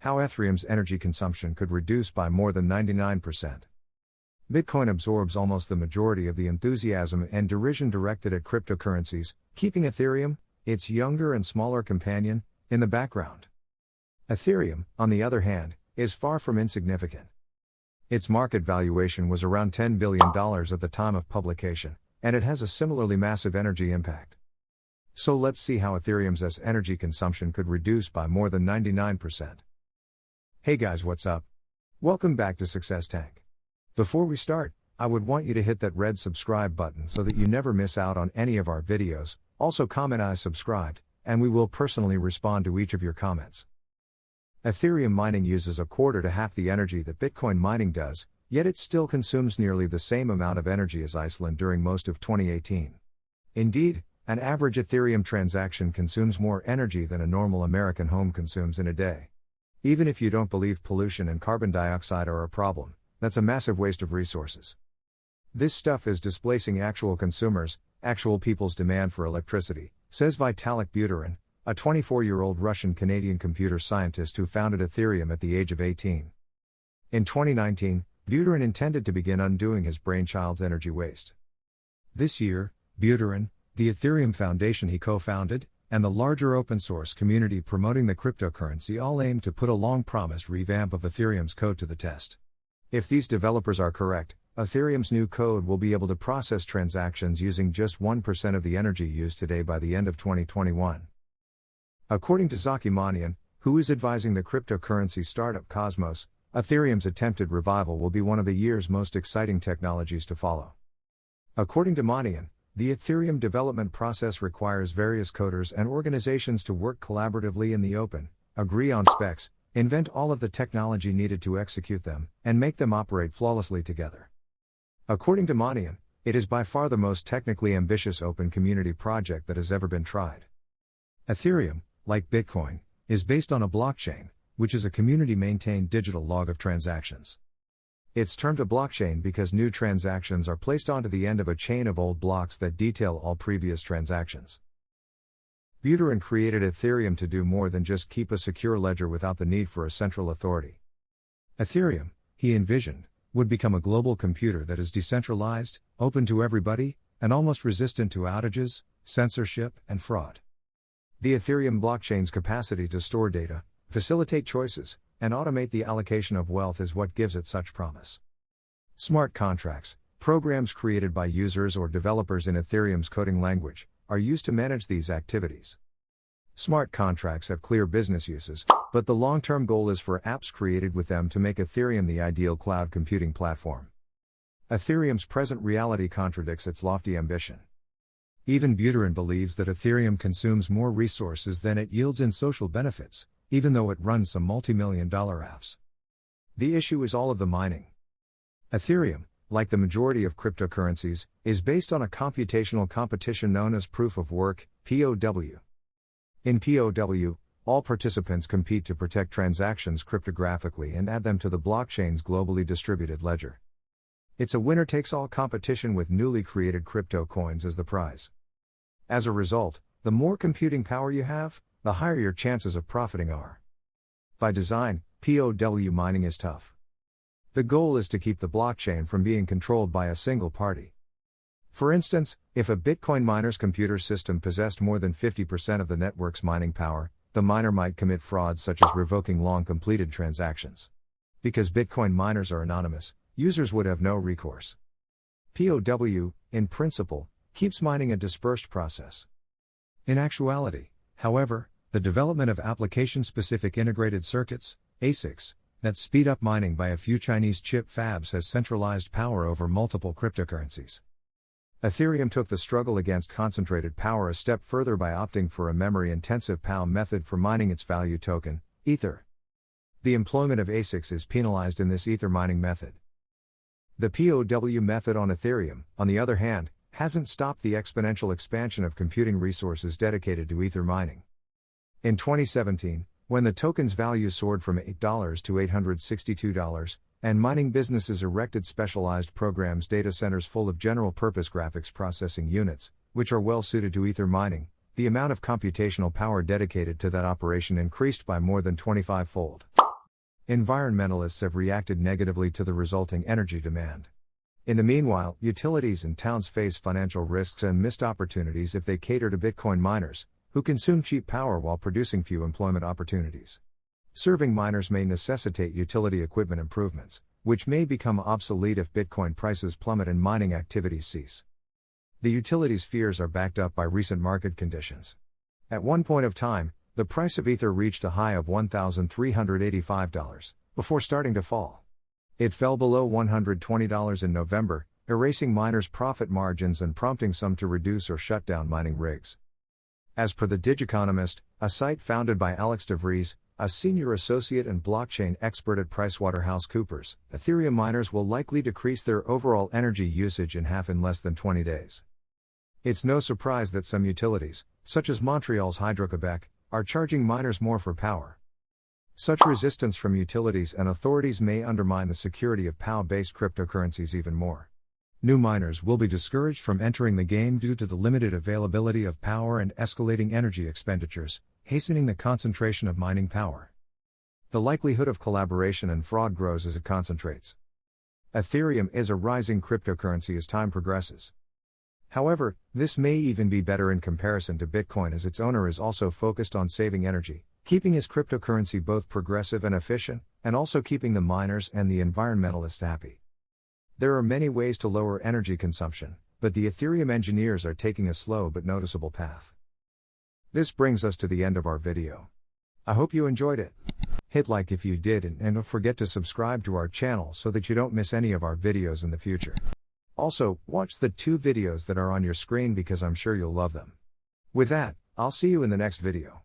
How Ethereum's energy consumption could reduce by more than 99%. Bitcoin absorbs almost the majority of the enthusiasm and derision directed at cryptocurrencies, keeping Ethereum, its younger and smaller companion, in the background. Ethereum, on the other hand, is far from insignificant. Its market valuation was around $10 billion at the time of publication, and it has a similarly massive energy impact. So let's see how Ethereum's energy consumption could reduce by more than 99%. Hey guys, what's up? Welcome back to Success Tank. Before we start, I would want you to hit that red subscribe button so that you never miss out on any of our videos. Also comment I subscribed, and we will personally respond to each of your comments. Ethereum mining uses a quarter to half the energy that Bitcoin mining does, yet it still consumes nearly the same amount of energy as Iceland during most of 2018. Indeed, an average Ethereum transaction consumes more energy than a normal American home consumes in a day. Even if you don't believe pollution and carbon dioxide are a problem, that's a massive waste of resources. This stuff is displacing actual consumers, actual people's demand for electricity, says Vitalik Buterin, a 24-year-old Russian-Canadian computer scientist who founded Ethereum at the age of 18. In 2019, Buterin intended to begin undoing his brainchild's energy waste. This year, Buterin, the Ethereum Foundation he co-founded, and the larger open-source community promoting the cryptocurrency all aim to put a long-promised revamp of Ethereum's code to the test. If these developers are correct, Ethereum's new code will be able to process transactions using just 1% of the energy used today by the end of 2021. According to Zaki Manian, who is advising the cryptocurrency startup Cosmos, Ethereum's attempted revival will be one of the year's most exciting technologies to follow. According to Manian, the Ethereum development process requires various coders and organizations to work collaboratively in the open, agree on specs, invent all of the technology needed to execute them, and make them operate flawlessly together. According to Manian, it is by far the most technically ambitious open community project that has ever been tried. Ethereum, like Bitcoin, is based on a blockchain, which is a community-maintained digital log of transactions. It's termed a blockchain because new transactions are placed onto the end of a chain of old blocks that detail all previous transactions. Buterin created Ethereum to do more than just keep a secure ledger without the need for a central authority. Ethereum, he envisioned, would become a global computer that is decentralized, open to everybody, and almost resistant to outages, censorship, and fraud. The Ethereum blockchain's capacity to store data, facilitate choices, and automate the allocation of wealth is what gives it such promise. Smart contracts, programs created by users or developers in Ethereum's coding language, are used to manage these activities. Smart contracts have clear business uses, but the long-term goal is for apps created with them to make Ethereum the ideal cloud computing platform. Ethereum's present reality contradicts its lofty ambition. Even Buterin believes that Ethereum consumes more resources than it yields in social benefits, even though it runs some multi-million-dollar apps. The issue is all of the mining. Ethereum, like the majority of cryptocurrencies, is based on a computational competition known as proof of work, POW. In POW, all participants compete to protect transactions cryptographically and add them to the blockchain's globally distributed ledger. It's a winner-takes-all competition with newly created crypto coins as the prize. As a result, the more computing power you have, the higher your chances of profiting are. By design, POW mining is tough. The goal is to keep the blockchain from being controlled by a single party. For instance, if a Bitcoin miner's computer system possessed more than 50% of the network's mining power, the miner might commit frauds such as revoking long-completed transactions. Because Bitcoin miners are anonymous, users would have no recourse. POW, in principle, keeps mining a dispersed process. In actuality, however, the development of application-specific integrated circuits, ASICs, that speed up mining by a few Chinese chip fabs has centralized power over multiple cryptocurrencies. Ethereum took the struggle against concentrated power a step further by opting for a memory-intensive Pow method for mining its value token, Ether. The employment of ASICs is penalized in this Ether mining method. The POW method on Ethereum, on the other hand, hasn't stopped the exponential expansion of computing resources dedicated to Ether mining. In 2017, when the token's value soared from $8 to $862, and mining businesses erected specialized programs data centers full of general-purpose graphics processing units, which are well suited to Ether mining, the amount of computational power dedicated to that operation increased by more than 25-fold. Environmentalists have reacted negatively to the resulting energy demand. In the meanwhile, utilities and towns face financial risks and missed opportunities if they cater to Bitcoin miners, who consume cheap power while producing few employment opportunities. Serving miners may necessitate utility equipment improvements, which may become obsolete if Bitcoin prices plummet and mining activities cease. The utilities' fears are backed up by recent market conditions. At one point of time, the price of Ether reached a high of $1,385, before starting to fall. It fell below $120 in November, erasing miners' profit margins and prompting some to reduce or shut down mining rigs. As per the Digiconomist, a site founded by Alex DeVries, a senior associate and blockchain expert at PricewaterhouseCoopers, Ethereum miners will likely decrease their overall energy usage in half in less than 20 days. It's no surprise that some utilities, such as Montreal's Hydro-Québec, are charging miners more for power. Such resistance from utilities and authorities may undermine the security of POW-based cryptocurrencies even more. New miners will be discouraged from entering the game due to the limited availability of power and escalating energy expenditures, hastening the concentration of mining power. The likelihood of collaboration and fraud grows as it concentrates. Ethereum is a rising cryptocurrency as time progresses. However, this may even be better in comparison to Bitcoin, as its owner is also focused on saving energy, keeping his cryptocurrency both progressive and efficient, and also keeping the miners and the environmentalists happy. There are many ways to lower energy consumption, but the Ethereum engineers are taking a slow but noticeable path. This brings us to the end of our video. I hope you enjoyed it. Hit like if you did, and don't forget to subscribe to our channel so that you don't miss any of our videos in the future. Also, watch the 2 videos that are on your screen because I'm sure you'll love them. With that, I'll see you in the next video.